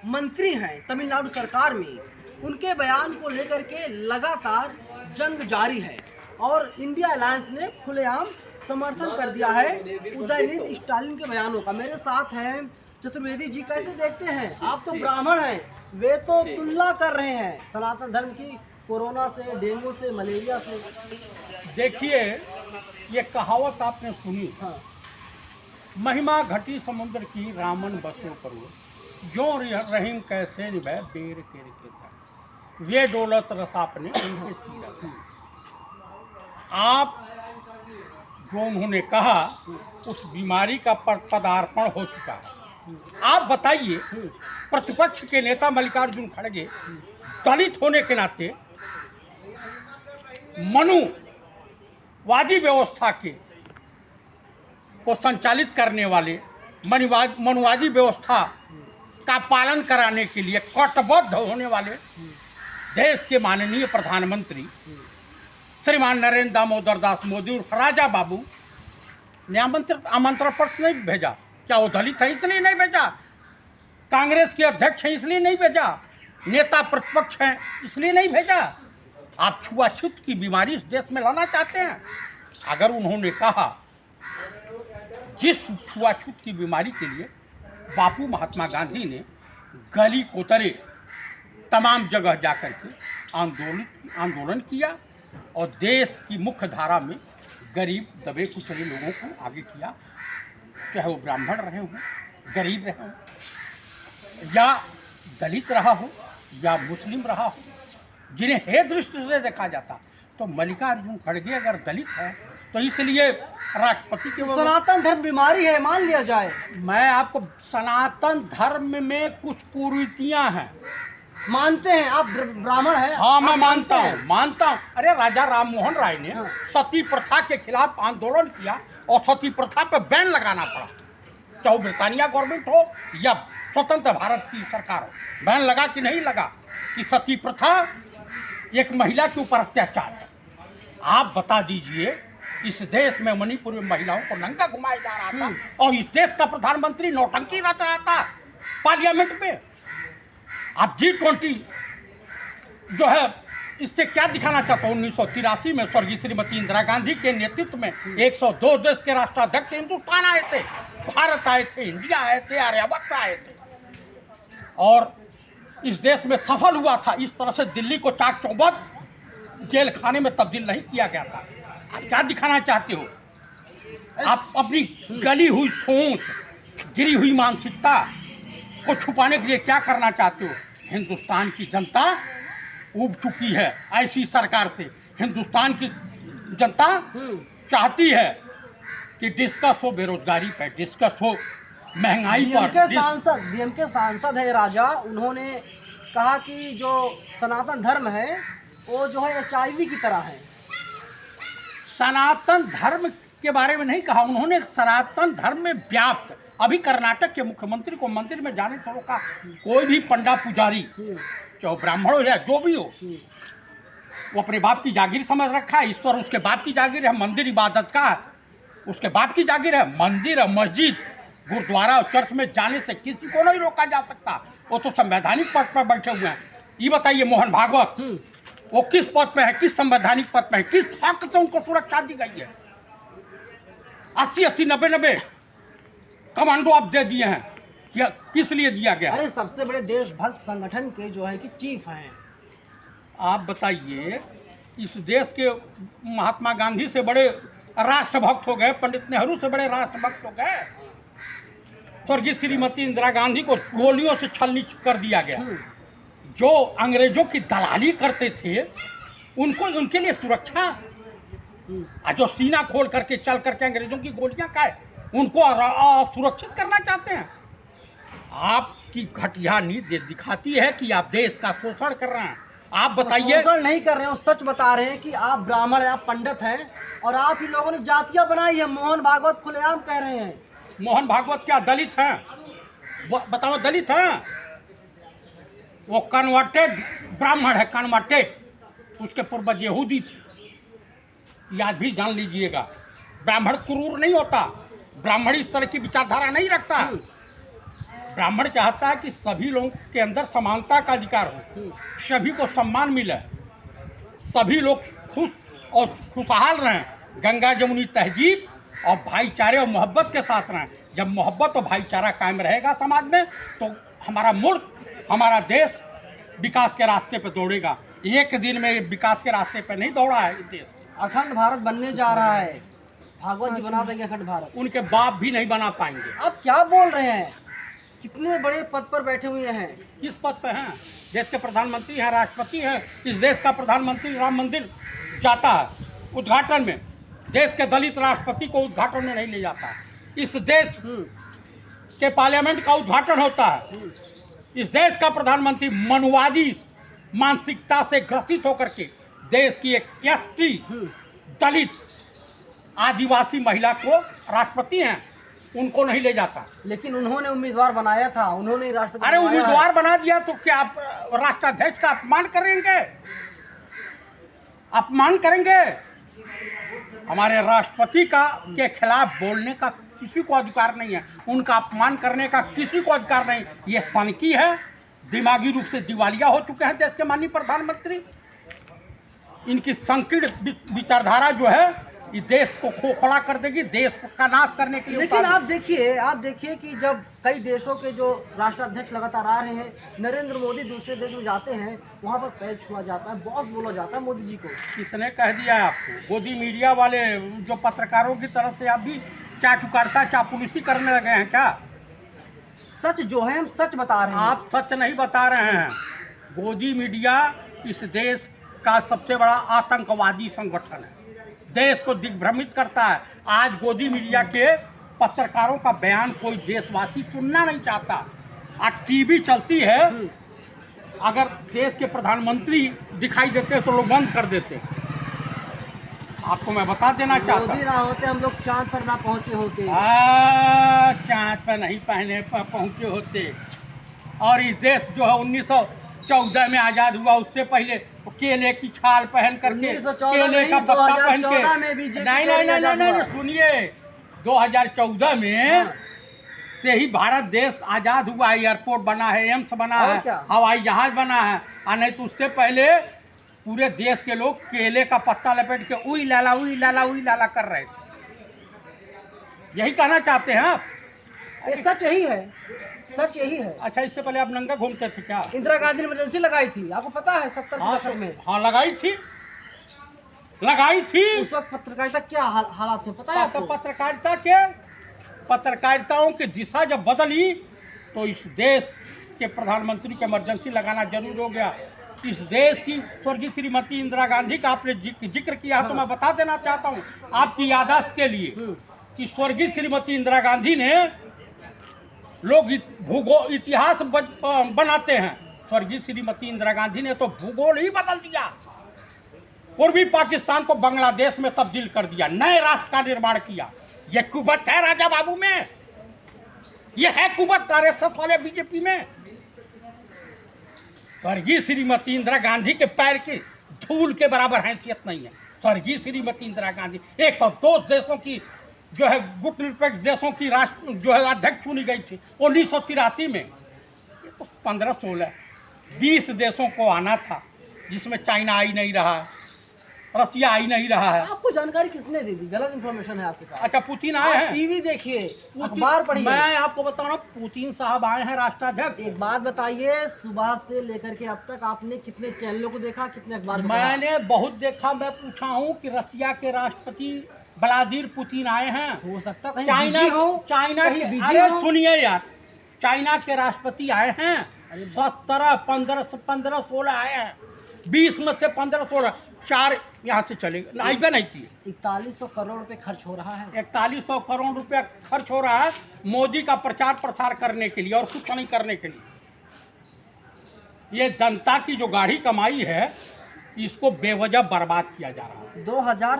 मंत्री हैं तमिलनाडु सरकार में, उनके बयान को लेकर के लगातार जंग जारी है और इंडिया अलायंस ने खुलेआम समर्थन कर दिया है उदयनिधि स्टालिन के बयानों का। मेरे साथ हैं चतुर्वेदी जी। कैसे देखते हैं आप? तो ब्राह्मण हैं, वे तो तुलना कर रहे हैं सनातन धर्म की कोरोना से, डेंगू से, मलेरिया से। देखिए, ये कहावत आपने सुनी, हाँ, महिमा घटी समुद्र की रामन बसो करो, जो रहीम कैसे निभे बेर के संग, वे डोलत रसा अपने उनके सीरा। आप जो उन्होंने कहा उस बीमारी का पदार्पण हो चुका है। आप बताइए, प्रतिपक्ष के नेता मल्लिकार्जुन खड़गे दलित होने के नाते मनुवादी व्यवस्था को संचालित करने वाले, मनुवादी व्यवस्था का पालन कराने के लिए कटिबद्ध होने वाले देश के माननीय प्रधानमंत्री श्रीमान नरेंद्र दामोदर दास मोदी और राजा बाबू ने आमंत्रण पत्र नहीं भेजा। क्या वो दलित है इसलिए नहीं भेजा? कांग्रेस के अध्यक्ष हैं इसलिए नहीं भेजा? नेता प्रतिपक्ष हैं इसलिए नहीं भेजा? आप छुआछूत की बीमारी इस देश में लाना चाहते हैं? अगर उन्होंने कहा, जिस छुआछूत की बीमारी के लिए बापू महात्मा गांधी ने गली कोतरे तमाम जगह जाकर के आंदोलन किया और देश की मुख्य धारा में गरीब दबे कुचले लोगों को आगे किया, चाहे वो ब्राह्मण रहे हों, गरीब रहे हों, या दलित रहा हो या मुस्लिम रहा हो, जिन्हें हे दृष्टि से देखा जाता। तो मल्लिकार्जुन खड़गे अगर दलित है तो इसलिए राष्ट्रपति के सनातन धर्म बीमारी है, मान लिया जाए। मैं आपको, सनातन धर्म में कुछ कुरीतियां हैं। मानते हैं आप? ब्राह्मण हैं? हाँ, मैं आप मानता हूँ। अरे राजा राम मोहन राय ने हाँ। सती प्रथा के खिलाफ आंदोलन किया और सती प्रथा पर बैन लगाना पड़ा, चाहे ब्रिटानिया गवर्नमेंट हो या स्वतंत्र भारत की सरकार हो। बैन लगा कि नहीं लगा कि सती प्रथा एक महिला के ऊपर अत्याचार है। आप बता दीजिए, इस देश में मणिपुर में महिलाओं को नंगा घुमाया जा रहा था और इस देश का प्रधानमंत्री नौटंकी रच रहा था पार्लियामेंट में। आप G20 जो है, इससे क्या दिखाना चाहता हूँ? 1983 में स्वर्गीय श्रीमती इंदिरा गांधी के नेतृत्व में 102 देश के राष्ट्राध्यक्ष हिंदुस्तान आए थे, भारत आए थे, इंडिया आए थे, आर्यावर्त आए थे और इस देश में सफल हुआ था। इस तरह से दिल्ली को चाक चौबंद जेल खाने में तब्दील नहीं किया गया था। आप क्या दिखाना चाहते हो? आप अपनी गली हुई सोच, गिरी हुई मानसिकता को छुपाने के लिए क्या करना चाहते हो? हिंदुस्तान की जनता उब चुकी है ऐसी सरकार से। हिंदुस्तान की जनता चाहती है कि डिस्कस हो बेरोजगारी पर, डिस्कस हो महंगाई पर। डीएमके सांसद है राजा, उन्होंने कहा कि जो सनातन धर्म है वो जो है HIV की तरह है। सनातन धर्म के बारे में नहीं कहा उन्होंने, सनातन धर्म में व्याप्त। अभी कर्नाटक के मुख्यमंत्री को मंदिर में जाने से रोका। कोई भी पंडा पुजारी, चाहे ब्राह्मण हो या जो भी हो, वो अपने बाप की जागीर समझ रखा है। ईश्वर उसके बाप की जागीर है, मंदिर इबादत का उसके बाप की जागीर है। मंदिर और मस्जिद, गुरुद्वारा और चर्च में जाने से किसी को नहीं रोका जा सकता। वो तो संवैधानिक पद पर बैठे हुए हैं। ये बताइए, मोहन भागवत वो किस पद पे है, किस संवैधानिक पद पे है, किस हक से उनको सुरक्षा दी गई है? 80-80, 90-90 कमांडो आप दे दिए हैं, क्या किस लिए दिया गया? अरे सबसे बड़े देशभक्त संगठन के जो है कि चीफ हैं। आप बताइए, इस देश के महात्मा गांधी से बड़े राष्ट्रभक्त हो गए, पंडित नेहरू से बड़े राष्ट्रभक्त हो गए। स्वर्गीय श्रीमती इंदिरा गांधी को गोलियों से छलनी कर दिया गया। जो अंग्रेजों की दलाली करते थे उनको, उनके लिए सुरक्षा, जो सीना खोल करके चल करके अंग्रेजों की गोलियां खाए, उनको सुरक्षित करना चाहते हैं। आपकी घटिया नीति दिखाती है कि आप देश का शोषण कर रहे हैं। आप बताइए। शोषण नहीं कर रहे हैं, सच बता रहे हैं कि आप ब्राह्मण हैं, आप पंडित हैं और आप ही लोगों ने जातियां बनाई है। मोहन भागवत खुलेआम कह रहे हैं। मोहन भागवत क्या दलित हैं? बताओ, दलित हैं? वो कन्वर्टेड ब्राह्मण है, कन्वर्टेड। उसके पूर्वज यहूदी थे, याद भी जान लीजिएगा। ब्राह्मण क्रूर नहीं होता, ब्राह्मण इस तरह की विचारधारा नहीं रखता। ब्राह्मण चाहता है कि सभी लोगों के अंदर समानता का अधिकार हो, सभी को सम्मान मिले, सभी लोग खुश और खुशहाल रहें, गंगा जमुनी तहजीब और भाईचारे और मोहब्बत के साथ रहें। जब मोहब्बत और भाईचारा कायम रहेगा समाज में तो हमारा मुल्क, हमारा देश विकास के रास्ते पर दौड़ेगा। एक दिन में विकास के रास्ते पर नहीं दौड़ा है ये देश। अखंड भारत बनने जा रहा है, भागवत जी बना देंगे अखंड भारत। उनके बाप भी नहीं बना पाएंगे। आप क्या बोल रहे हैं? कितने बड़े पद पर बैठे हुए हैं। किस पद पे हैं? देश के प्रधानमंत्री हैं, राष्ट्रपति हैं। इस देश का प्रधानमंत्री राम मंदिर जाता है उद्घाटन में, देश के दलित राष्ट्रपति को उद्घाटन में नहीं ले जाता है। इस देश के पार्लियामेंट का उद्घाटन होता है। इस देश का प्रधानमंत्री मनुवादी मानसिकता से ग्रसित होकर के देश की एक एसटी दलित आदिवासी महिला को राष्ट्रपति हैं, उनको नहीं ले जाता। लेकिन उन्होंने उम्मीदवार बनाया था, उन्होंने राष्ट्रपति अरे बनाया है। उम्मीदवार बना दिया तो क्या आप राष्ट्राध्यक्ष का अपमान करेंगे? अपमान करेंगे? हमारे राष्ट्रपति का के खिलाफ बोलने का किसी को अधिकार नहीं है, उनका अपमान करने का किसी को अधिकार नहीं। ये सनकी है, दिमागी रूप से दिवालिया हो चुके हैं देश के माननीय प्रधानमंत्री। इनकी संकीर्ण विचारधारा जो है इस देश को खोखला कर देगी, देश का नाश करने के लिए। लेकिन आप देखिए कि जब कई देशों के जो राष्ट्राध्यक्ष लगातार आ रहे हैं, नरेंद्र मोदी दूसरे देश में जाते हैं, वहाँ पर पैर छुआ जाता है, बॉस बोला जाता है मोदी जी को। किसने कह दिया है आपको? गोदी मीडिया वाले जो पत्रकारों की तरफ से आप भी चाटुकारिता चापुलिसी करने लगे हैं क्या? सच जो है हम सच बता रहे हैं। आप सच नहीं बता रहे हैं। गोदी मीडिया इस देश का सबसे बड़ा आतंकवादी संगठन है, देश को दिग्भ्रमित करता है। आज गोदी मीडिया के पत्रकारों का बयान कोई देशवासी सुनना नहीं चाहता। आज टीवी चलती है, अगर देश के प्रधानमंत्री दिखाई देते हैं तो लोग बंद कर देते हैं। आपको मैं बता देना चाहता मोदी ना होते हम लोग चांद पर ना पहुंचे होते। चांद पर नहीं पहुंचे होते। और इस देश जो है 1914 में आज़ाद हुआ, उससे पहले केले की छाल पहन करके, 1914 केले का पत्ता पहन के, 2014 में बीजेपी नहीं सुनिए, 2014 में से ही भारत देश आज़ाद हुआ। एयरपोर्ट बना है, एम्स बना और है, क्या? हवाई जहाज बना है। और नहीं तो उससे पहले पूरे देश के लोग केले का पत्ता लपेट के उई लाला कर रहे थे। यही कहना चाहते हैं आप? ये सच यही है, सच यही है। अच्छा, इससे पहले आप नंगा घूमते थे क्या? इंदिरा गांधी ने इमरजेंसी लगाई थी, आपको पता है 70 के दशक में। हाँ लगाई थी। उस वक्त पत्रकारिता क्या हालात थे पता है आपको? पत्रकारिताओं की दिशा जब बदली तो इस देश के प्रधानमंत्री को इमरजेंसी लगाना जरूर हो गया। इस देश की स्वर्गीय श्रीमती इंदिरा गांधी का आपने जिक्र किया है, तो मैं बता देना चाहता हूँ आपकी याददाश्त के लिए कि स्वर्गीय श्रीमती इंदिरा गांधी ने, लोग भूगोल इतिहास बनाते हैं, स्वर्गीय श्रीमती इंदिरा गांधी ने तो भूगोल ही बदल दिया। पूर्वी पाकिस्तान को बांग्लादेश में तब्दील कर दिया, नए राष्ट्र का निर्माण किया। यह कुवत है राजा बाबू में, यह है कुवत आरएसएस वाले बीजेपी में। स्वर्गीय श्रीमती इंदिरा गांधी के पैर की धूल के बराबर हैसियत नहीं है। स्वर्गीय श्रीमती इंदिरा गांधी 102 देशों की जो है गुट निरपेक्ष देशों की राष्ट्र जो है अध्यक्ष चुनी गई थी 1983 में। ये तो 15-16-20 देशों को आना था, जिसमें चाइना आ ही नहीं रहा है, रसिया आ ही नहीं रहा है। आपको जानकारी किसने दे दी? गलत इन्फॉर्मेशन है आपके पास। अच्छा, पुतिन आए हैं? टीवी देखिए, अखबार पढ़िए। मैं आपको बता रहा हूँ, पुतिन साहब आए हैं राष्ट्राध्यक्ष। एक बात बताइए, सुबह से लेकर के अब तक आपने कितने चैनलों को देखा, कितने अखबार को पढ़ा? मैंने बहुत देखा। मैं पूछा हूँ कि रसिया के राष्ट्रपति व्लादिमीर पुतिन आए हैं। हो सकता कहीं चाइना बिजी हो, चाइना कहीं के, बिजी अरे हो। सुनिए यार, चाइना के राष्ट्रपति आए हैं 17, 15, 16 आए हैं। 20 में से 15, 16, 4 यहाँ से चले आइबे नहीं किए। 4100 करोड़ रुपए खर्च हो रहा है। 4100 करोड़ रुपया खर्च हो रहा है मोदी का प्रचार प्रसार करने के लिए और कुछ नहीं करने के लिए। ये जनता की जो गाढ़ी कमाई है, इसको बेवजह बर्बाद किया जा रहा है। 2000